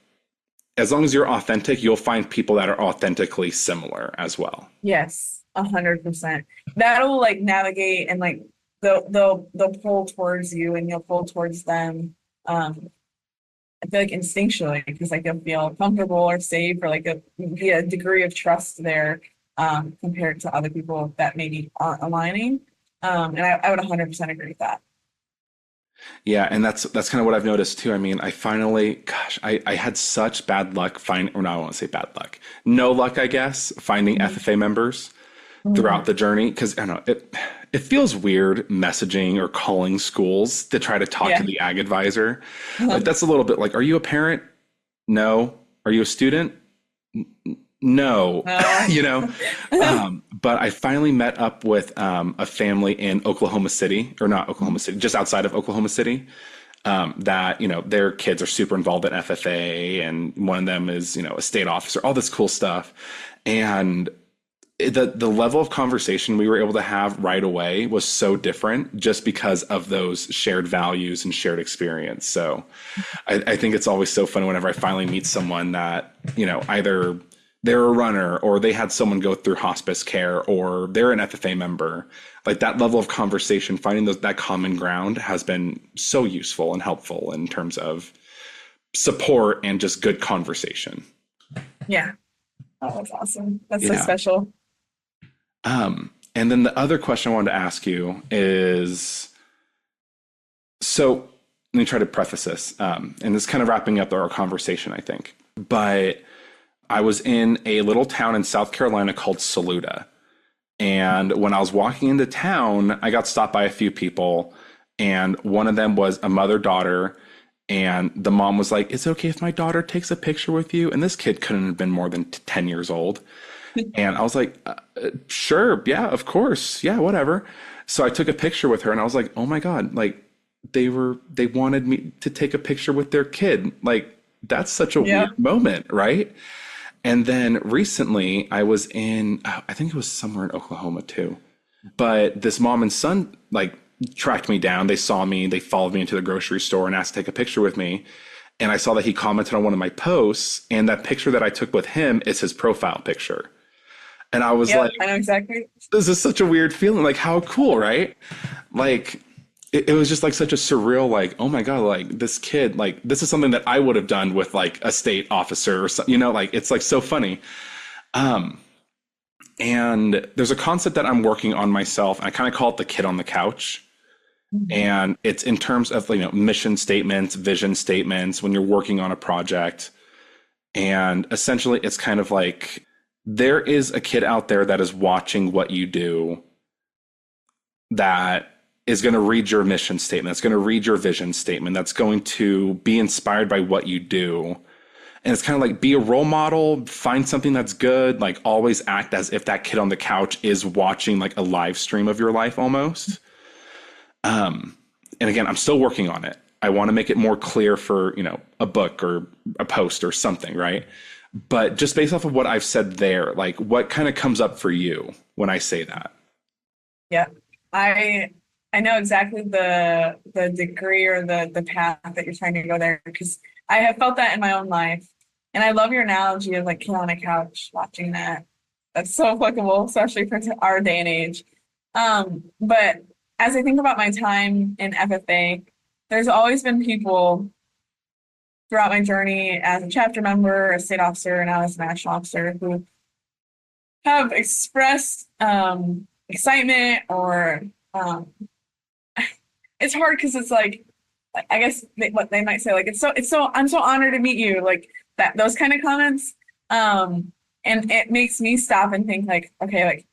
as long as you're authentic, you'll find people that are authentically similar as well. Yes, 100%. That'll like navigate and like they'll pull towards you and you'll pull towards them. I feel like instinctually because like they'll feel comfortable or safe or like be a degree of trust there, compared to other people that maybe aren't aligning. And I would 100% agree with that. Yeah, and that's kind of what I've noticed too. I mean, I finally, gosh, I had such bad luck finding, or no, I won't say bad luck, no luck, I guess, finding Mhm. FFA members throughout Mhm. the journey because I don't know, it feels weird messaging or calling schools to try to talk to Yeah. the ag advisor. Like Uh-huh. that's a little bit like, are you a parent? No. Are you a student? No. No. you know. But I finally met up with a family in Oklahoma City, or not Oklahoma City, just outside of Oklahoma City. That their kids are super involved in FFA, and one of them is a state officer, all this cool stuff, and the level of conversation we were able to have right away was so different just because of those shared values and shared experience. So I think it's always so fun whenever I finally meet someone that, either they're a runner or they had someone go through hospice care or they're an FFA member. Like that level of conversation, finding that common ground has been so useful and helpful in terms of support and just good conversation. Yeah. Oh, that's awesome. That's so Yeah. special. And then the other question I wanted to ask you is, so let me try to preface this, and this is kind of wrapping up our conversation, I think. But I was in a little town in South Carolina called Saluda. And when I was walking into town, I got stopped by a few people, and one of them was a mother-daughter. And the mom was like, "Is it okay if my daughter takes a picture with you?" And this kid couldn't have been more than 10 years old. And I was like, "Sure, yeah, of course, yeah, whatever." So I took a picture with her, and I was like, "Oh my God, like they wanted me to take a picture with their kid. Like that's such a Yeah. weird moment, right?" And then recently I was in, I think it was somewhere in Oklahoma too. But this mom and son like tracked me down. They saw me, they followed me into the grocery store and asked to take a picture with me. And I saw that he commented on one of my posts, and that picture that I took with him is his profile picture. And I was Yep, like, I know exactly. this is such a weird feeling. Like, how cool, right? Like, it was just like such a surreal, like, oh my God, like this kid, like, this is something that I would have done with like a state officer or something, like it's like so funny. Um, and there's a concept that I'm working on myself. And I kind of call it the kid on the couch. Mhm. And it's in terms of, mission statements, vision statements when you're working on a project. And essentially, it's kind of like there is a kid out there that is watching what you do, that is going to read your mission statement, that's going to read your vision statement, that's going to be inspired by what you do. And it's kind of like, be a role model, find something that's good, like always act as if that kid on the couch is watching like a live stream of your life almost. And again, I'm still working on it. I want to make it more clear for, a book or a post or something, right? But just based off of what I've said there, like what kind of comes up for you when I say that? Yeah. I I know exactly the degree or the path that you're trying to go there because I have felt that in my own life. And I love your analogy of like kid on a couch watching that. That's so applicable, especially for our day and age. But as I think about my time in FFA, there's always been people throughout my journey as a chapter member, a state officer, and now as a national officer who have expressed excitement or um, it's hard because it's like I guess what they might say like it's so I'm so honored to meet you like that those kind of comments and it makes me stop and think like okay like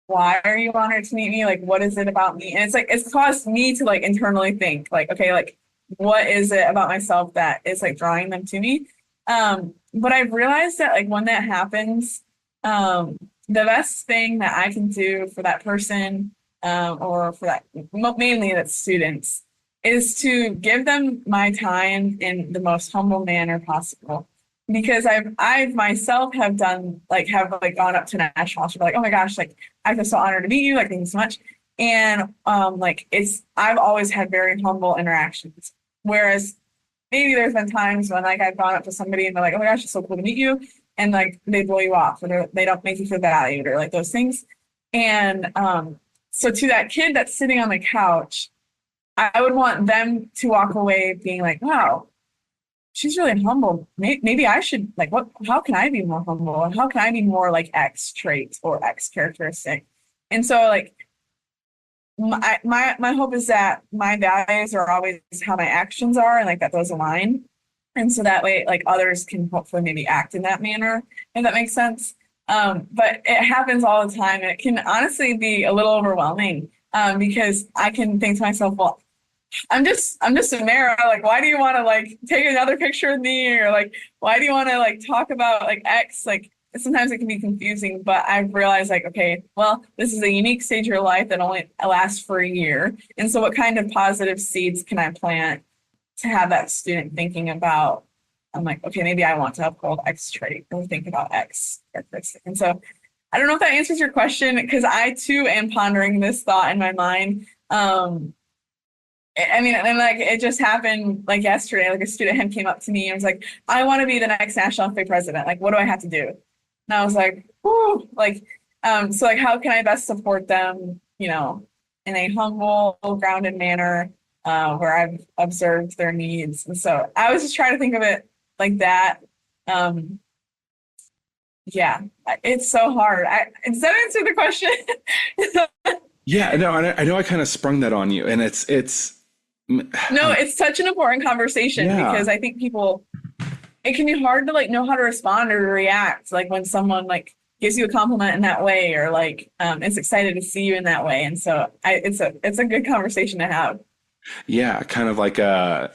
why are you honored to meet me like what is it about me and it's like it's caused me to like internally think like okay like what is it about myself that is like drawing them to me but I've realized that like when that happens the best thing that I can do for that person or for that mainly that's students is to give them my time in the most humble manner possible because I've myself have done like have like gone up to national officer like oh my gosh like I feel so honored to meet you like thank you so much and like it's I've always had very humble interactions whereas maybe there's been times when like I've gone up to somebody and they're like, oh my gosh, it's so cool to meet you. And like they blow you off or they don't make you feel valued or like those things. And so to that kid that's sitting on the couch, I would want them to walk away being like, wow, she's really humble. Maybe I should like what how can I be more humble? And how can I be more like X trait or X characteristic? And so like my hope is that my values are always how my actions are and like that those align and so that way like others can hopefully maybe act in that manner if that makes sense but it happens all the time and it can honestly be a little overwhelming because I can think to myself well I'm just Amara. Like, why do you want to like take another picture with me? Or like, why do you want to like talk about like X? Like, sometimes it can be confusing, but I've realized like, okay, well, this is a unique stage of your life that only lasts for a year. And so what kind of positive seeds can I plant to have that student thinking about, I'm like, okay, maybe I want to uphold X trait or think about X characteristic. And so I don't know if that answers your question because I too am pondering this thought in my mind. I mean, and like it just happened like yesterday. Like a student had came up to me and was like, "I want to be the next national FFA president. Like, what do I have to do?" And I was like, "Whoo!" Like, so like, how can I best support them? In a humble, grounded manner, where I've observed their needs. And so I was just trying to think of it like that. Um, Yeah, it's so hard. Does that answer the question? Yeah, no, I know I kind of sprung that on you, and No, it's such an important conversation yeah, because I think people, it can be hard to like know how to respond or react like when someone like gives you a compliment in that way or like is excited to see you in that way. And so it's a good conversation to have. yeah, kind of like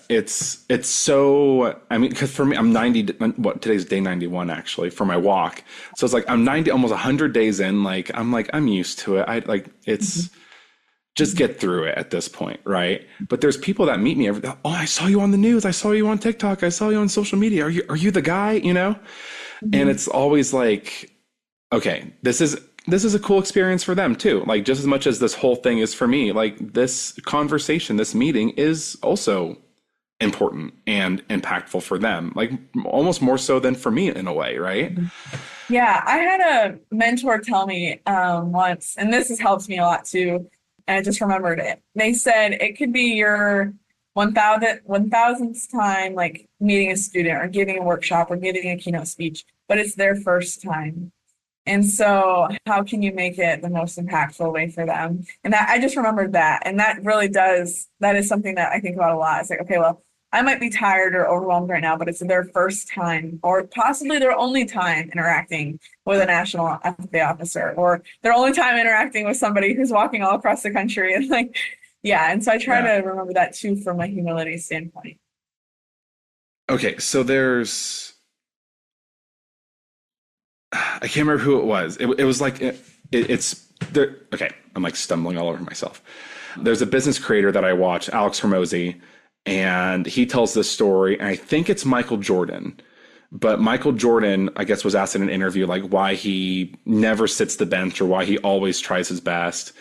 it's so. I mean, because for me, I'm 90. What today's day 91 actually for my walk. So it's like I'm 90, almost 100 days in. Like I'm used to it. I like it's. Just get through it at this point, right? But there's people that meet me oh, I saw you on the news, I saw you on TikTok, I saw you on social media. Are you the guy, you know? And Mhm. it's always like, okay, this is a cool experience for them too. Like just as much as this whole thing is for me, like this conversation, this meeting is also important and impactful for them. Like almost more so than for me in a way, right? Yeah, I had a mentor tell me once, and this has helped me a lot too. And I just remembered it. They said it could be your 1000th time like meeting a student or giving a workshop or giving a keynote speech, but it's their first time. And so how can you make it the most impactful way for them? And that I just remembered that. And that really that is something that I think about a lot. It's like, okay, well, I might be tired or overwhelmed right now, but it's their first time or possibly their only time interacting with a national FFA officer or their only time interacting with somebody who's walking all across the country. And like, yeah. And so I try Yeah. to remember that too from a humility standpoint. Okay, so I can't remember who it was. It was like it's there. Okay, I'm like stumbling all over myself. There's a business creator that I watch, Alex Hormozy, and he tells this story. And I think it's Michael Jordan, but Michael Jordan, I guess, was asked in an interview like why he never sits the bench or why he always tries his best.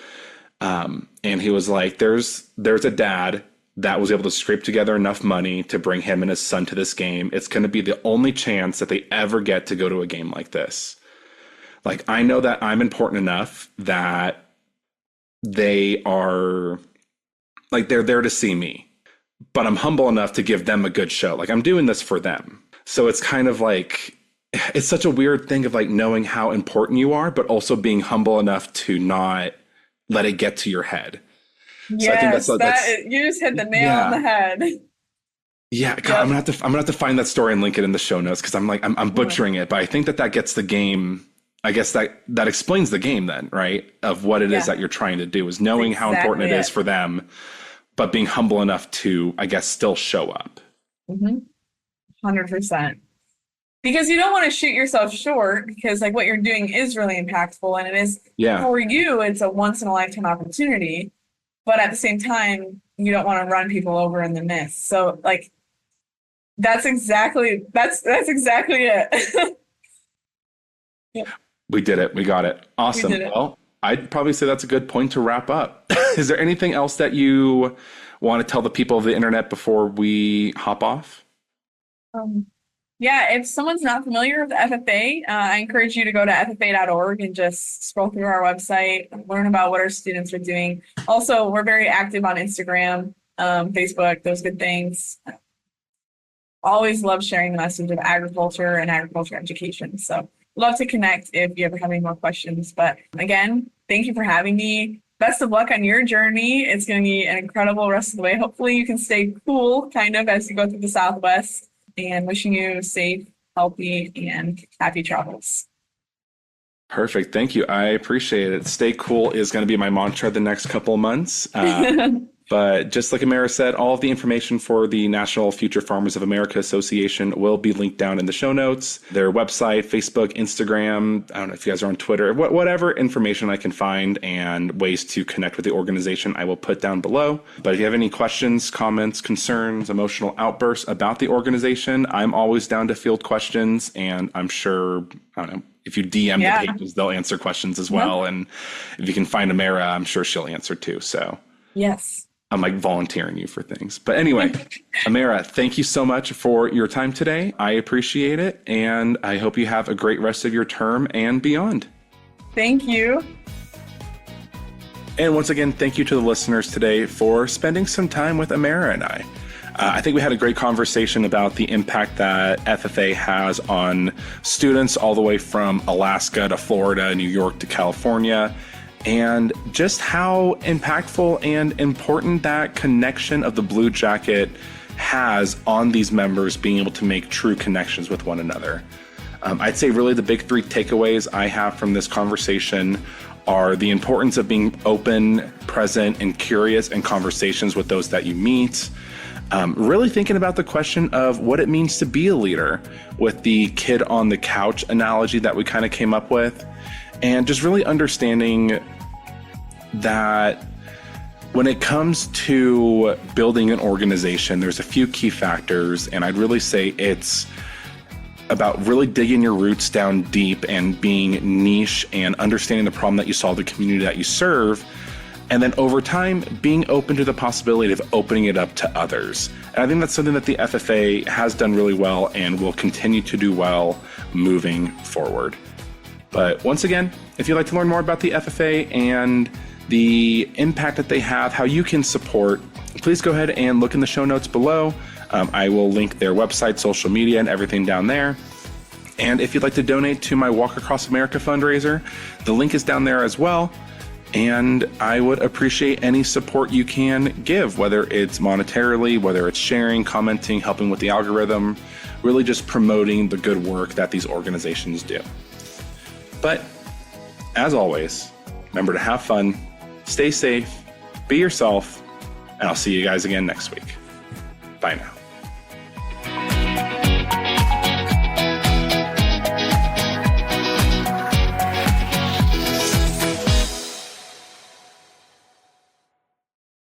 And he was like, "There's a dad that was able to scrape together enough money to bring him and his son to this game. It's going to be the only chance that they ever get to go to a game like this. Like, I know that I'm important enough that they are like, they're there to see me, but I'm humble enough to give them a good show. Like, I'm doing this for them." So it's kind of like, it's such a weird thing of like knowing how important you are, but also being humble enough to not let it get to your head. So I think Yes, you just hit the nail on the yeah. head. Yeah, God, Yep. I'm gonna have to find that story and link it in the show notes because I'm butchering it, but I think that gets the game. I guess that explains the game then, right? Of what it is Yeah, that you're trying to do is knowing how exactly important it is it. for them, but being humble enough to, I guess, still show up. 100%. Because you don't want to shoot yourself short because like what you're doing is really impactful and it is Yeah, for you, it's a once in a lifetime opportunity. But at the same time, you don't want to run people over in the mist. So like that's exactly it. Yep, we did it. We got it. we Awesome. did it. Well, I'd probably say that's a good point to wrap up. Is there anything else that you want to tell the people of the internet before we hop off? Um, yeah, if someone's not familiar with the FFA, I encourage you to go to ffa.org and just scroll through our website, learn about what our students are doing. Also, we're very active on Instagram, Facebook, those good things. Always love sharing the message of agriculture and agriculture education. So love to connect if you ever have any more questions. But again, thank you for having me. Best of luck on your journey. It's going to be an incredible rest of the way. Hopefully you can stay cool kind of as you go through the Southwest and wishing you safe, healthy, and happy travels. Perfect. Thank you. I appreciate it. Stay cool is going to be my mantra the next couple of months. But just like Amara said, all of the information for the National Future Farmers of America Association will be linked down in the show notes. Their website, Facebook, Instagram, I don't know if you guys are on Twitter, whatever information I can find and ways to connect with the organization, I will put down below. But if you have any questions, comments, concerns, emotional outbursts about the organization, I'm always down to field questions. And I'm sure, I don't know, if you DM Yeah. the pages, they'll answer questions as well. And if you can find Amara, I'm sure she'll answer too. So Yes. I'm like volunteering you for things. But anyway, Amara, thank you so much for your time today. I appreciate it. And I hope you have a great rest of your term and beyond. Thank you. And once again, thank you to the listeners today for spending some time with Amara and I. I think we had a great conversation about the impact that FFA has on students all the way from Alaska to Florida, New York to California, and just how impactful and important that connection of the Blue Jacket has on these members being able to make true connections with one another. I'd say really the big three takeaways I have from this conversation are the importance of being open, present, and curious in conversations with those that you meet. Really thinking about the question of what it means to be a leader with the kid on the couch analogy that we kind of came up with. And just really understanding that when it comes to building an organization, there's a few key factors, and I'd really say it's about really digging your roots down deep and being niche and understanding the problem that you solve, the community that you serve, and then over time, being open to the possibility of opening it up to others. And I think that's something that the FFA has done really well and will continue to do well moving forward. But once again, if you'd like to learn more about the FFA and the impact that they have, how you can support, please go ahead and look in the show notes below. I will link their website, social media, and everything down there. And if you'd like to donate to my Walk Across America fundraiser, the link is down there as well. And I would appreciate any support you can give, whether it's monetarily, whether it's sharing, commenting, helping with the algorithm, really just promoting the good work that these organizations do. But as always, remember to have fun, stay safe, be yourself, and I'll see you guys again next week. Bye now.